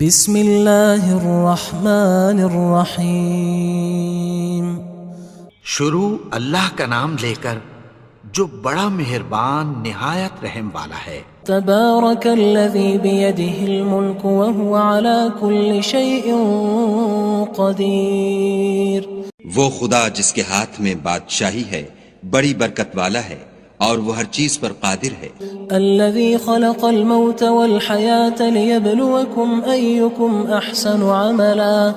بسم اللہ الرحمن الرحیم. شروع اللہ کا نام لے کر جو بڑا مہربان نہایت رحم والا ہے. تبارک الذی بیدہ الملک وہو علی کل شیء قدیر. وہ خدا جس کے ہاتھ میں بادشاہی ہے بڑی برکت والا ہے اور وہ ہر چیز پر قادر ہے. الذي خلق الموت والحياة ليبلوكم أيكم أحسن عملا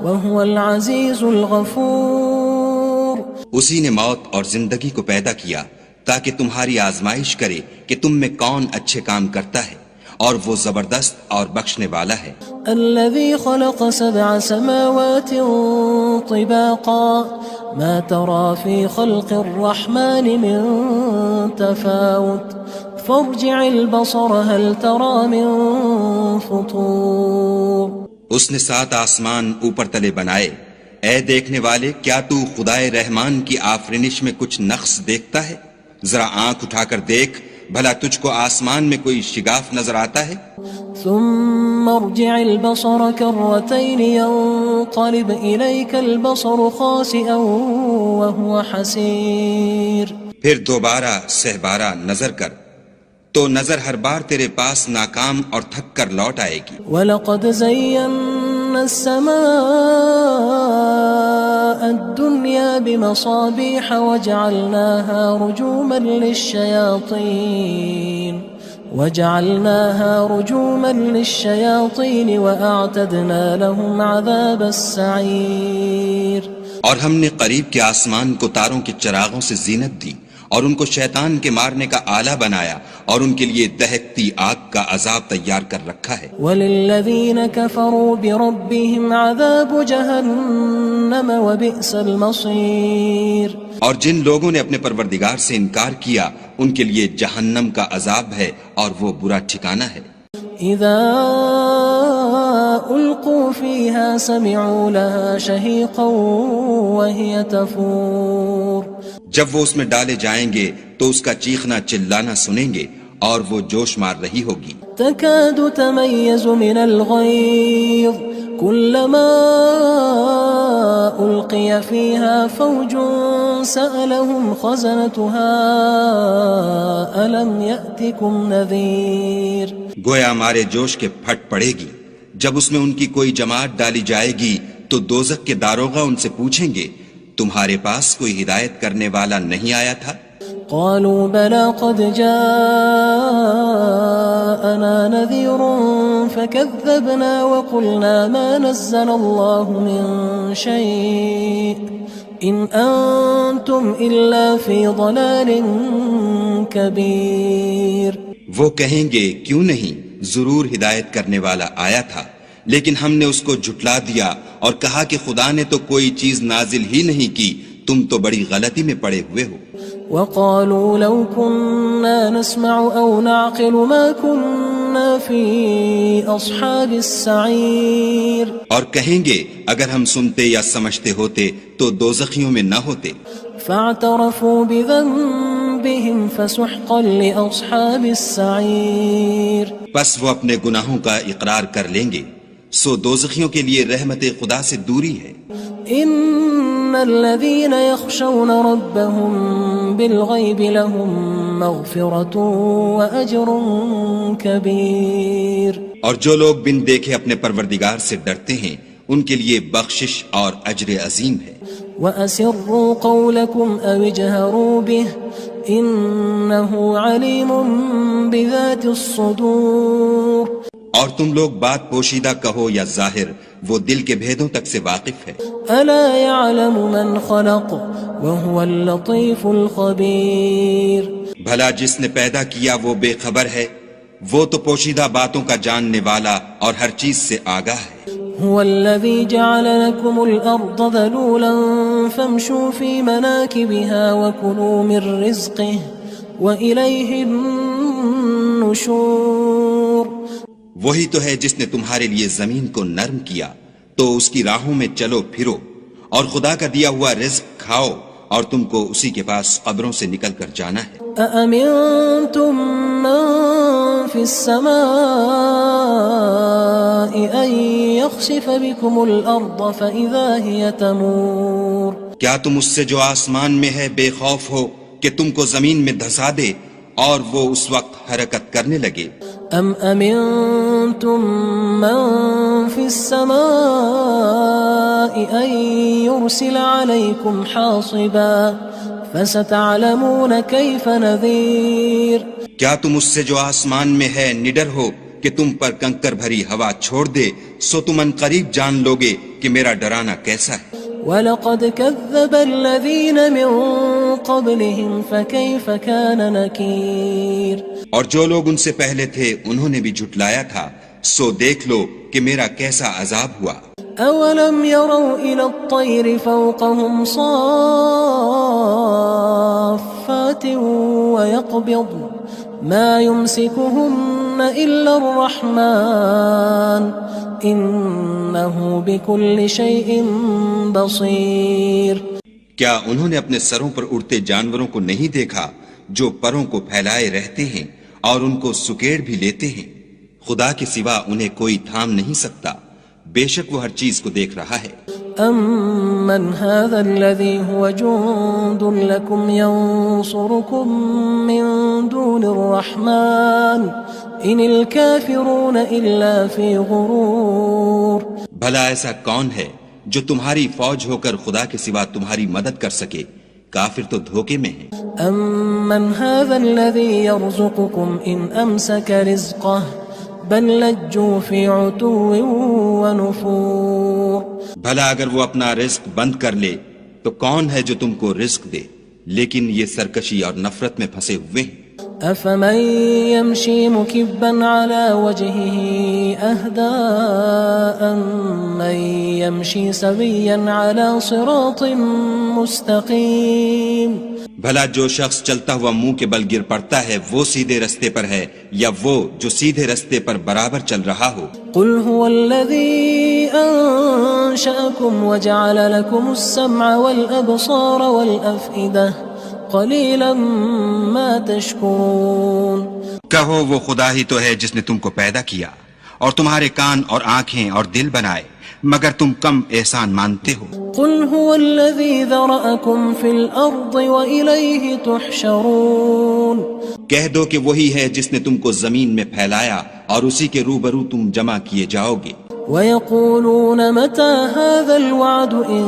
وهو العزيز الغفور. اسی نے موت اور زندگی کو پیدا کیا تاکہ تمہاری آزمائش کرے کہ تم میں کون اچھے کام کرتا ہے اور وہ زبردست اور بخشنے والا ہے. الذي خلق 7 سماوات طباقا ما ترى في خلق الرحمن من تفاوت فارجع البصر هل ترى من فطور. اس نے 7 آسمان اوپر تلے بنائے. اے دیکھنے والے، کیا تو خدائے رحمان کی آفرینش میں کچھ نقص دیکھتا ہے؟ ذرا آنکھ اٹھا کر دیکھ، بھلا تجھ کو آسمان میں کوئی شگاف نظر آتا ہے؟ ثم ارجع البصر كرتين ينقلب إليك البصر خاسئا وهو حسير. پھر دوبارہ سہبارہ نظر کر تو نظر ہر بار تیرے پاس ناکام اور تھک کر لوٹ آئے گی. وَلَقَدْ زَيَّنَّا السَّمَاءَ الدُّنْيَا بِمَصَابِيحَ وَجَعَلْنَاهَا رُجُومًا لِلشَّيَاطِينِ وَأَعْتَدْنَا لَهُمْ عَذَابَ السَّعِيرِ. اور ہم نے قریب کے آسمان کو تاروں کے چراغوں سے زینت دی اور ان کو شیطان کے مارنے کا آلہ بنایا اور ان کے لیے دہکتی آگ کا عذاب تیار کر رکھا ہے. وَلِلَّذِينَ كَفَرُوا بِرَبِّهِمْ عَذَابُ جَهَنَّمَ وَبِئْسَ الْمَصِيرُ. اور جن لوگوں نے اپنے پروردگار سے انکار کیا ان کے لیے جہنم کا عذاب ہے اور وہ برا ٹھکانہ ہے. اذا القوا فيها سمعوا لها شهيقا وهي تفور. جب وہ اس میں ڈالے جائیں گے تو اس کا چیخنا چلانا سنیں گے اور وہ جوش مار رہی ہوگی. تكاد تميز من الغيظ كلما ألقي فيها فوج سألهم خزنتها ألم يأتكم نذير. گویا ہمارے جوش کے پھٹ پڑے گی. جب اس میں ان کی کوئی جماعت ڈالی جائے گی تو دوزخ کے داروغہ ان سے پوچھیں گے تمہارے پاس کوئی ہدایت کرنے والا نہیں آیا تھا؟ قالوا بلى قد جاءنا نذير فكذبنا وقلنا ما نزل الله من شيء إن أنتم إلا في ضلال كبير. وہ کہیں گے کیوں نہیں، ضرور ہدایت کرنے والا آیا تھا، لیکن ہم نے اس کو جھٹلا دیا اور کہا کہ خدا نے تو کوئی چیز نازل ہی نہیں کی، تم تو بڑی غلطی میں پڑے ہوئے ہو. وقالوا لو كنا نسمع أو نعقل ما كنا في أصحاب السعير. اور کہیں گے اگر ہم سنتے یا سمجھتے ہوتے تو دوزخیوں میں نہ ہوتے. فاعترفوا بذنبهم فسحقا لأصحاب السعير. پس وہ اپنے گناہوں کا اقرار کر لیں گے، سو دوزخیوں کے لیے رحمت خدا سے دوری ہے. ان الذين يخشون ربهم بالغيب لهم مغفرة واجر كبير. اور جو لوگ بن دیکھے اپنے پروردگار سے ڈرتے ہیں ان کے لیے بخشش اور اجر عظیم ہے. وَأَسِرُّوا قَوْلَكُمْ أَوِ اجْهَرُوا بِهِ إِنَّهُ عَلِيمٌ بِذَاتِ الصُّدُورِ. اور تم لوگ بات پوشیدہ کہو یا ظاہر، وہ دل کے بھیدوں تک سے واقف ہے. أَلَا يَعْلَمُ مَنْ خَلَقَ وَهُوَ اللَّطِيفُ الْخَبِيرُ. بھلا جس نے پیدا کیا وہ بے خبر ہے، وہ تو پوشیدہ باتوں کا جاننے والا اور ہر چیز سے آگاہ ہے. هو الذي جعل لكم الأرض ذلولا فامشوا في مناكبها وكلوا من رزقه وإليه النشور. وہی تو ہے جس نے تمہارے لیے زمین کو نرم کیا تو اس کی راہوں میں چلو پھرو اور خدا کا دیا ہوا رزق کھاؤ اور تم کو اسی کے پاس قبروں سے نکل کر جانا ہے۔ أأمنتم من في السماء أن يخسف بكم الأرض فإذا هي تمور کیا تم اس سے جو آسمان میں ہے بے خوف ہو کہ تم کو زمین میں دھسا دے اور وہ اس وقت حرکت کرنے لگے؟ أم أمنتم من في السماء أن يرسل عليكم حاصبا فستعلمون كيف نذير کیا تم اس سے جو آسمان میں ہے نڈر ہو کہ تم پر کنکر بھری ہوا چھوڑ دے، سو تم ان قریب جان لوگے کہ میرا ڈرانا کیسا ہے۔ وَلَقَدْ كَذَّبَ الَّذِينَ مِن قَبْلِهِمْ فَكَيْفَ كَانَ نَكِيرٌ اور جو لوگ ان سے پہلے تھے انہوں نے بھی جھٹلایا تھا، سو دیکھ لو کہ میرا کیسا عذاب ہوا۔ أَوَلَمْ يَرَوْا إِلَى الطَّيْرِ فَوْقَهُمْ صَافَّاتٍ وَيَقْبِضْنَ مَا يُمْسِكُهُنَّ إِلَّا الرَّحْمَنُ إِنَّهُ بِكُلِّ شَيْءٍ بَصِيرٌ کیا انہوں نے اپنے سروں پر اڑتے جانوروں کو نہیں دیکھا جو پروں کو پھیلائے رہتے ہیں اور ان کو سکیڑ بھی لیتے ہیں؟ خدا کے سوا انہیں کوئی تھام نہیں سکتا، بے شک وہ ہر چیز کو دیکھ رہا ہے۔ أَمَّنْ هَذَا الَّذِي هُوَ جُندٌ لَكُمْ يَنصُرُكُم مِّن دُونِ الرَّحْمَنِ إِنِ الْكَافِرُونَ إِلَّا فِي غُرُورٍ بھلا ایسا کون ہے جو تمہاری فوج ہو کر خدا کے سوا تمہاری مدد کر سکے؟ کافر تو دھوکے میں ہیں۔ أَمَّنْ هَذَا الَّذِي يَرْزُقُكُمْ إِنْ أَمْسَكَ رِزْقَهُ بَل لَجُّوا فِي عُتُوٍّ وَنُفُورٍ بھلا اگر وہ اپنا رزق بند کر لے تو کون ہے جو تم کو رزق دے؟ لیکن یہ سرکشی اور نفرت میں پھنسے ہوئے ہیں۔ أَفَمَن يَمْشِي مُكِبًّا عَلَى وَجْهِهِ أَهْدَىٰ أَمَّن يَمْشِي سَوِيًّا عَلَى صِرَاطٍ مُّسْتَقِيمٍ بھلا جو شخص چلتا ہوا منہ کے بل گر پڑتا ہے وہ سیدھے رستے پر ہے یا وہ جو سیدھے رستے پر برابر چل رہا ہو؟ قُلْ هُوَ الَّذِي أَنشَأَكُمْ وَجَعَلَ لَكُمُ السَّمْعَ وَالْأَبْصَارَ وَالْأَفْئِدَةَ قَلِيلًا مَا تَشْكُرُونَ کہو وہ خدا ہی تو ہے جس نے تم کو پیدا کیا اور تمہارے کان اور آنکھیں اور دل بنائے، مگر تم کم احسان مانتے ہو۔ قُلْ هُوَ الَّذِي ذَرَأَكُمْ فِي الْأَرْضِ وَإِلَيْهِ تُحْشَرُونَ کہہ دو کہ وہی ہے جس نے تم کو زمین میں پھیلایا اور اسی کے روبرو تم جمع کیے جاؤ گے۔ وَيَقُولُونَ مَتَى هَذَا الْوَعْدُ إِن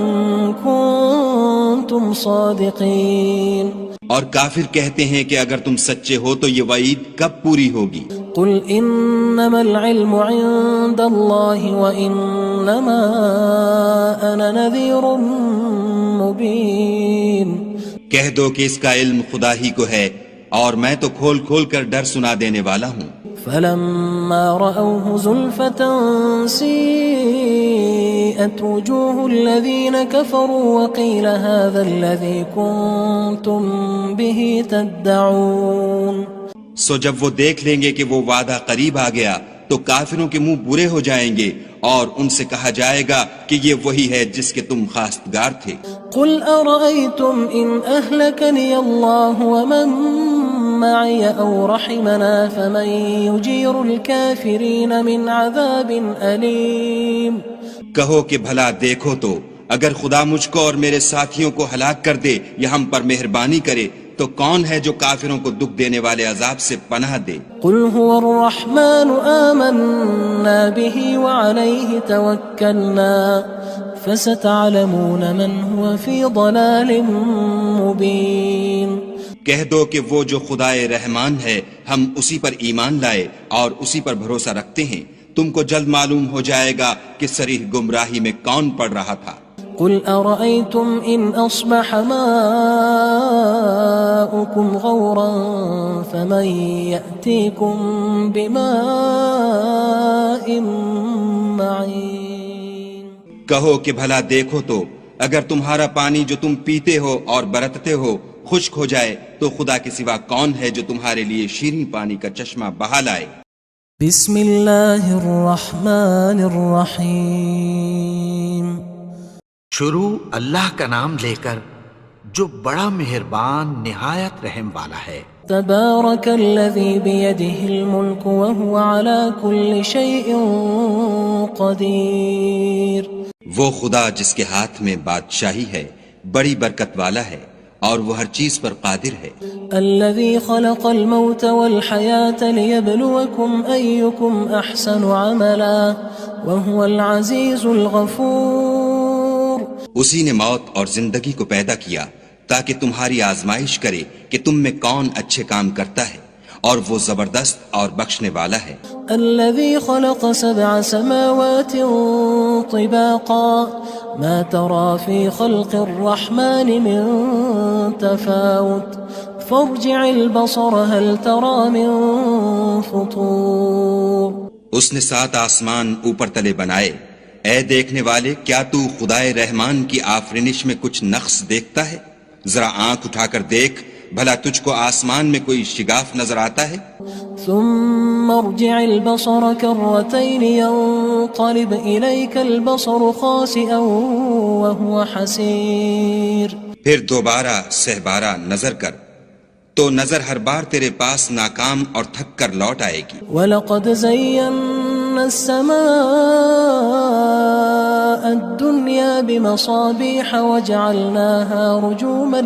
كُنتُمْ صَادِقِينَ اور کافر کہتے ہیں کہ اگر تم سچے ہو تو یہ وعید کب پوری ہوگی؟ قُلْ إِنَّمَا الْعِلْمُ عِندَ اللَّهِ وَإِنَّمَا أَنَا نَذِيرٌ مُّبِينٌ کہہ دو کہ اس کا علم خدا ہی کو ہے اور میں تو کھول کھول کر ڈر سنا دینے والا ہوں۔ فَلَمَّا رَأَوْهُ زُلْفَةً سِيئَتْ وُجُوهُ الَّذِينَ كَفَرُوا وَقِيلَ هَذَا الَّذِي كُنتُم بِهِ تَدَّعُونَ سو جب وہ دیکھ لیں گے کہ وہ وعدہ قریب آ گیا تو کافروں کے منہ برے ہو جائیں گے اور ان سے کہا جائے گا کہ یہ وہی ہے جس کے تم خواستگار تھے۔ قُلْ أَرَأَيْتُمْ إِنْ أَهْلَكَنِيَ اللَّهُ وَمَن مَّعِيَ أَوْ رَحِمَنَا فَمَن يُجِيرُ الْكَافِرِينَ مِنْ عَذَابٍ أَلِيمٍ کہو کہ بھلا دیکھو تو اگر خدا مجھ کو اور میرے ساتھیوں کو ہلاک کر دے یا ہم پر مہربانی کرے تو کون ہے جو کافروں کو دکھ دینے والے عذاب سے پناہ دے؟ قُلْ هُوَ الرَّحْمَنُ آمَنَّا بِهِ وَعَلَيْهِ تَوَكَّلْنَا فَسَتَعْلَمُونَ مَنْ هُوَ فِي ضَلَالٍ مُّبِينٍ کہہ دو کہ وہ جو خدائے رحمان ہے ہم اسی پر ایمان لائے اور اسی پر بھروسہ رکھتے ہیں، تم کو جلد معلوم ہو جائے گا کہ صریح گمراہی میں کون پڑ رہا تھا۔ قُلْ أَرَأَيْتُمْ إِنْ أَصْبَحَ مَاؤُكُمْ غَوْرًا فَمَن يَأْتِيكُم بِمَاءٍ مَّعِينٍ کہو کہ بھلا دیکھو تو اگر تمہارا پانی جو تم پیتے ہو اور برتتے ہو خشک ہو جائے تو خدا کے سوا کون ہے جو تمہارے لیے شیریں پانی کا چشمہ بہا لائے؟ بسم اللہ الرحمن الرحیم شروع اللہ کا نام لے کر جو بڑا مہربان نہایت رحم والا ہے۔ تبارك الذي بيده الملك وهو على كل شيء قدير۔ وہ خدا جس کے ہاتھ میں بادشاہی ہے بڑی برکت والا ہے اور وہ ہر چیز پر قادر ہے۔ الذي خلق الموت والحياة ليبلوكم أيكم أحسن عملا وهو العزيز الغفور۔ اسی نے موت اور زندگی کو پیدا کیا تاکہ تمہاری آزمائش کرے کہ تم میں کون اچھے کام کرتا ہے، اور وہ زبردست اور بخشنے والا ہے۔ الذي خلق 7 سماوات طباقا ما ترى في خلق الرحمن من تفاوت فارجع البصر هل ترى من فطور۔ اس نے 7 آسمان اوپر تلے بنائے، اے دیکھنے والے کیا تو خدائے رحمان کی آفرینش میں کچھ نقص دیکھتا ہے؟ ذرا آنکھ اٹھا کر دیکھ بھلا تجھ کو آسمان میں کوئی شگاف نظر آتا ہے؟ ثم ارجع البصر كرتين ينقلب إليك البصر خاسئا وهو حسير۔ پھر دوبارہ سہبارہ نظر کر تو نظر ہر بار تیرے پاس ناکام اور تھک کر لوٹ آئے گی۔ وَلَقَدْ زَيَّنَّا السَّمَاءَ الدُّنْيَا بِمَصَابِيحَ وَجَعَلْنَاهَا رُجُومًا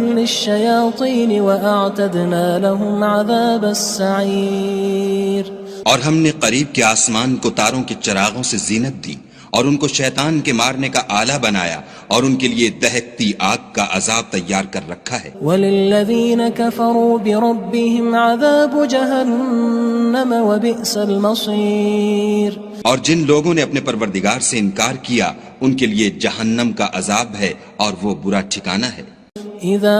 لِلشَّيَاطِينِ وَأَعْتَدْنَا لَهُمْ عَذَابَ السَّعِيرِ۔ اور ہم نے قریب کے آسمان کو تاروں کے چراغوں سے زینت دی اور ان کو شیطان کے مارنے کا آلہ بنایا اور ان کے لیے دہکتی آگ کا عذاب تیار کر رکھا ہے۔ وَلِلَّذِينَ كَفَرُوا بِرَبِّهِمْ عَذَابُ جَهَنَّمَ وَبِئْسَ الْمَصِيرُ۔ اور جن لوگوں نے اپنے پروردگار سے انکار کیا ان کے لیے جہنم کا عذاب ہے اور وہ برا ٹھکانہ ہے۔ اذا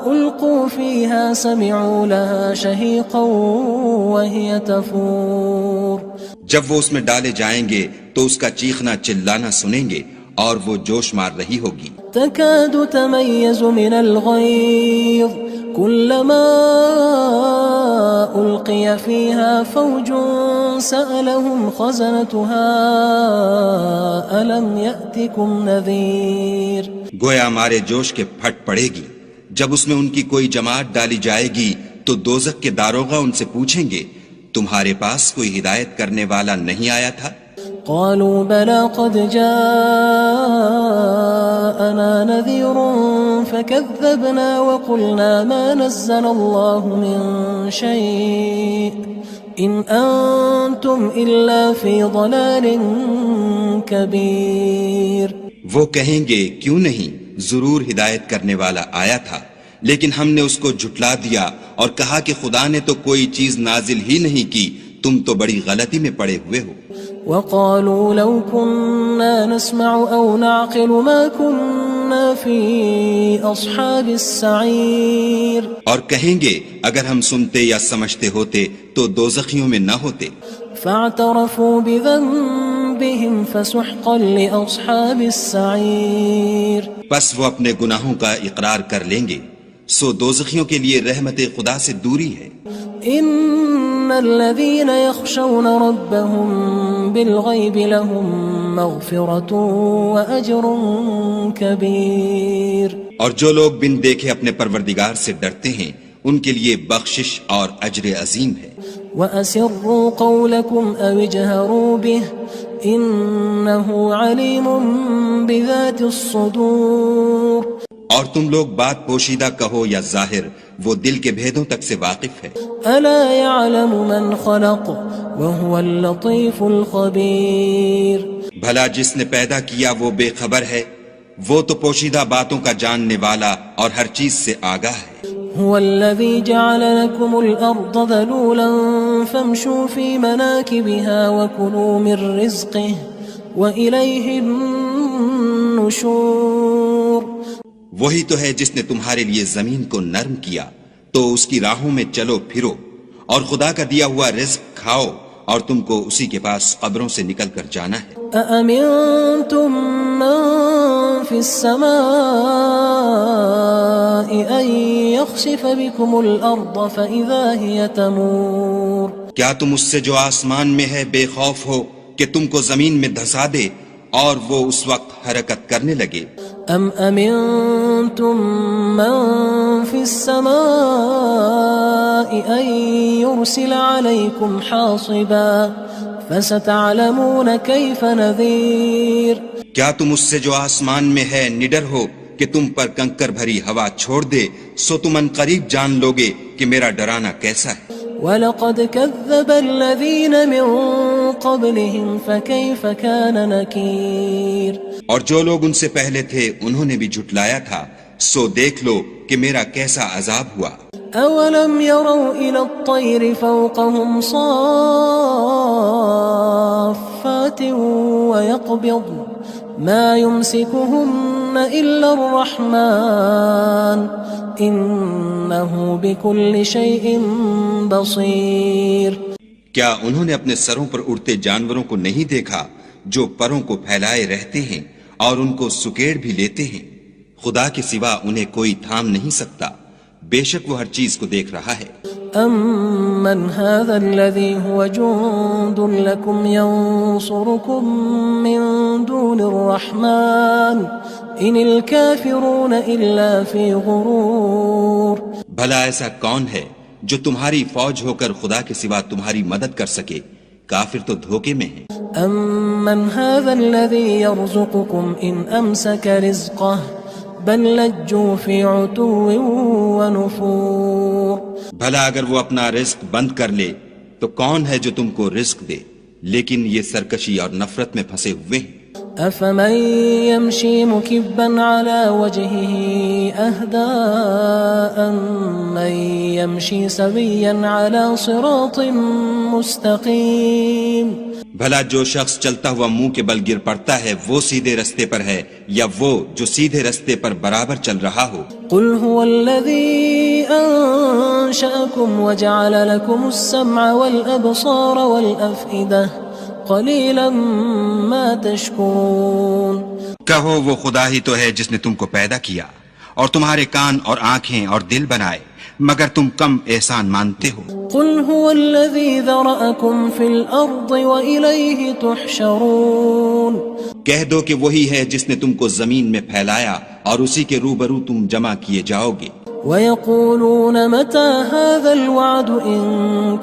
القوا فيها سمعوا لها شهيقا وهي تفور۔ جب وہ اس میں ڈالے جائیں گے تو اس کا چیخنا چلانا سنیں گے اور وہ جوش مار رہی ہوگی۔ تكاد تميز من الغيظ كلما ألقي فيها فوج سألهم خزنتها ألم يأتكم نذير۔ گویا ہمارے جوش کے پھٹ پڑے گی جب اس میں ان کی کوئی جماعت ڈالی جائے گی تو دوزخ کے داروغہ ان سے پوچھیں گے تمہارے پاس کوئی ہدایت کرنے والا نہیں آیا تھا؟ قالوا بلى قد جاءنا نذير فكذبنا وقلنا ما نزل الله من شيء إن أنتم إلا في ضلال كبير۔ وہ کہیں گے کیوں نہیں، ضرور ہدایت کرنے والا آیا تھا، لیکن ہم نے اس کو جھٹلا دیا اور کہا کہ خدا نے تو کوئی چیز نازل ہی نہیں کی، تم تو بڑی غلطی میں پڑے ہوئے ہو۔ وقالوا لو كنا نسمع أو نعقل ما كنا في أصحاب السعير۔ اور کہیں گے اگر ہم سنتے یا سمجھتے ہوتے تو دوزخیوں میں نہ ہوتے۔ فاعترفوا بذنبهم فسحقا لأصحاب السعير۔ پس وہ اپنے گناہوں کا اقرار کر لیں گے، سو دوزخیوں کے لیے رحمت خدا سے دوری ہے۔ ان الذين يخشون ربهم بالغيب لهم مغفرة واجر كبير۔ اور جو لوگ بن دیکھے اپنے پروردگار سے ڈرتے ہیں ان کے لیے بخشش اور اجر عظیم ہے۔ واسروا قولكم او اجهروا به انه عليم بذات الصدور۔ اور تم لوگ بات پوشیدہ کہو یا ظاہر، وہ دل کے بھیدوں تک سے واقف ہے۔ الا يعلم من خلق وهو اللطيف الخبير۔ بھلا جس نے پیدا کیا وہ بے خبر ہے، وہ تو پوشیدہ باتوں کا جاننے والا اور ہر چیز سے آگاہ ہے۔ هو الذي جعل لكم الأرض ذلولا فامشوا في مناكبها وكلوا من رزقه وإليه النشور۔ وہی تو ہے جس نے تمہارے لیے زمین کو نرم کیا تو اس کی راہوں میں چلو پھرو اور خدا کا دیا ہوا رزق کھاؤ اور تم کو اسی کے پاس قبروں سے نکل کر جانا ہے۔ أأمنتم من في السماء أن يخسف بكم الأرض فإذا هي تمور۔ کیا تم اس سے جو آسمان میں ہے بے خوف ہو کہ تم کو زمین میں دھسا دے اور وہ اس وقت حرکت کرنے لگے؟ ام امنتم من في السماء ان يرسل عليكم حاصبا فستعلمون كيف نذير. کیا تم اس سے جو آسمان میں ہے نڈر ہو کہ تم پر کنکر بھری ہوا چھوڑ دے؟ سو تم ان قریب جان لوگے کہ میرا ڈرانا کیسا ہے. وَلَقَدْ كَذَّبَ الَّذِينَ مِن قَبْلِهِمْ فَكَيْفَ كَانَ نَكِيرٌ. اور جو لوگ ان سے پہلے تھے انہوں نے بھی جھٹلایا تھا، سو دیکھ لو کہ میرا کیسا عذاب ہوا. أَوَلَمْ يَرَوْا إِلَى الطَّيْرِ فَوْقَهُمْ صَافَّاتٍ وَيَقْبِضْنَ مَا يُمْسِكُهُنَّ إِلَّا الرَّحْمَنُ إِنَّهُ بِكُلِّ شَيْءٍ بَصِيرٌ. کیا انہوں نے اپنے سروں پر اڑتے جانوروں کو نہیں دیکھا جو پروں کو پھیلائے رہتے ہیں اور ان کو سکیڑ بھی لیتے ہیں؟ خدا کے سوا انہیں کوئی تھام نہیں سکتا، بے شک وہ ہر چیز کو دیکھ رہا ہے. أَمَّنْ هَذَا الَّذِي هُوَ جُندٌ لَكُمْ يَنصُرُكُم مِّن دُونِ الرَّحْمَنِ إِنِ الْكَافِرُونَ إِلَّا فِي غُرُورٍ. بھلا ایسا کون ہے جو تمہاری فوج ہو کر خدا کے سوا تمہاری مدد کر سکے؟ کافر تو دھوکے میں ہیں. أَمَّنْ هَذَا الَّذِي يَرْزُقُكُمْ إِنْ أَمْسَكَ رِزْقَهُ بَلْ لَجُّوا فِي عُتُوٍّ وَنُفُورٍ. بھلا اگر وہ اپنا رزق بند کر لے تو کون ہے جو تم کو رزق دے؟ لیکن یہ سرکشی اور نفرت میں پھنسے ہوئے ہیں. أَفَمَن يَمْشِي مُكِبًّا عَلَى وَجْهِهِ أَهْدَىٰ أَمَّن يَمْشِي سَوِيًّا عَلَى صِرَاطٍ مُّسْتَقِيمٍ. بھلا جو شخص چلتا ہوا منہ کے بل گر پڑتا ہے وہ سیدھے رستے پر ہے یا وہ جو سیدھے رستے پر برابر چل رہا ہو؟ قُلْ هُوَ الَّذِي أَنشَأَكُمْ وَجَعَلَ لَكُمُ السَّمْعَ وَالْأَبْصَارَ وَالْأَفْئِدَةَ قَلِيلًا مَا تَشْكُرُونَ. کہو وہ خدا ہی تو ہے جس نے تم کو پیدا کیا اور تمہارے کان اور آنکھیں اور دل بنائے، مگر تم کم احسان مانتے ہو. قُلْ هُوَ الَّذِي ذَرَأَكُمْ فِي الْأَرْضِ وَإِلَيْهِ تُحْشَرُونَ. کہہ دو کہ وہی ہے جس نے تم کو زمین میں پھیلایا اور اسی کے روبرو تم جمع کیے جاؤ گے. وَيَقُولُونَ مَتَى هَذَا الْوَعْدُ إِن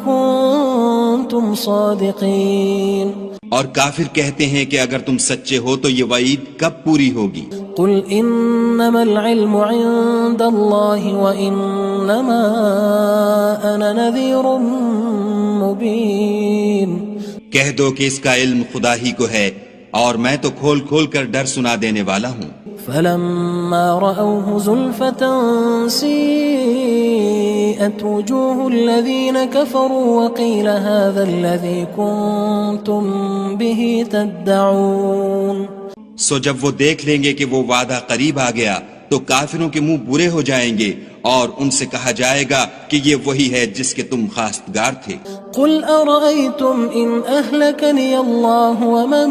كُنتُمْ صَادِقِينَ. اور کافر کہتے ہیں کہ اگر تم سچے ہو تو یہ وعید کب پوری ہوگی؟ قُلْ إِنَّمَا الْعِلْمُ عِندَ اللَّهِ وَإِنَّمَا أَنَا نَذِيرٌ مُّبِينٌ. کہہ دو کہ اس کا علم خدا ہی کو ہے اور میں تو کھول کھول کر ڈر سنا دینے والا ہوں. فَلَمَّا رَأَوْهُ زُلْفَةً سِيئَتْ وُجُوهُ الَّذِينَ كَفَرُوا وَقِيلَ هَذَا الَّذِي كُنتُم بِهِ تَدَّعُونَ. سو جب وہ دیکھ لیں گے کہ وہ وعدہ قریب آ گیا تو کافروں کے منہ برے ہو جائیں گے اور ان سے کہا جائے گا کہ یہ وہی ہے جس کے تم خواستگار تھے. قُلْ أَرَأَيْتُمْ إِنْ أَهْلَكَنِيَ اللَّهُ وَمَن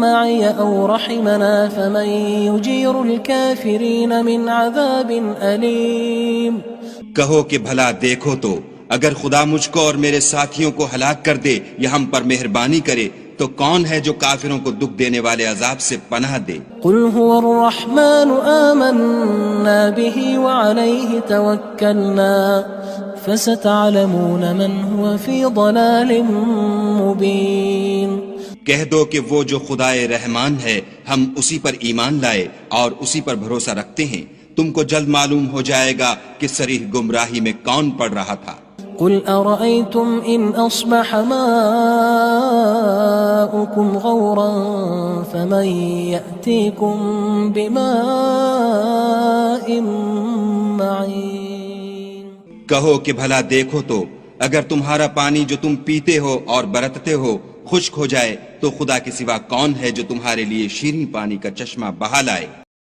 مَّعِيَ أَوْ رَحِمَنَا فَمَن يُجِيرُ الْكَافِرِينَ مِنْ عَذَابٍ أَلِيمٍ. کہو کہ بھلا دیکھو تو اگر خدا مجھ کو اور میرے ساتھیوں کو ہلاک کر دے یا ہم پر مہربانی کرے تو کون ہے جو کافروں کو دکھ دینے والے عذاب سے پناہ دے؟ قُلْ هُوَ الرَّحْمَنُ آمَنَّا بِهِ وَعَلَيْهِ تَوَكَّلْنَا فَسَتَعْلَمُونَ مَنْ هُوَ فِي ضَلَالٍ مُّبِينٍ. کہہ دو کہ وہ جو خدائے رحمان ہے ہم اسی پر ایمان لائے اور اسی پر بھروسہ رکھتے ہیں، تم کو جلد معلوم ہو جائے گا کہ صریح گمراہی میں کون پڑ رہا تھا. قُلْ أَرَأَيْتُمْ إِنْ أَصْبَحَ مَاؤُكُمْ غَوْرًا فَمَن يَأْتِيكُم بِمَاءٍ مَّعِينٍ. کہو کہ بھلا دیکھو تو اگر تمہارا پانی جو تم پیتے ہو اور برتتے ہو خشک ہو جائے تو خدا کے سوا کون ہے جو تمہارے لیے شیریں پانی کا چشمہ بہا لائے؟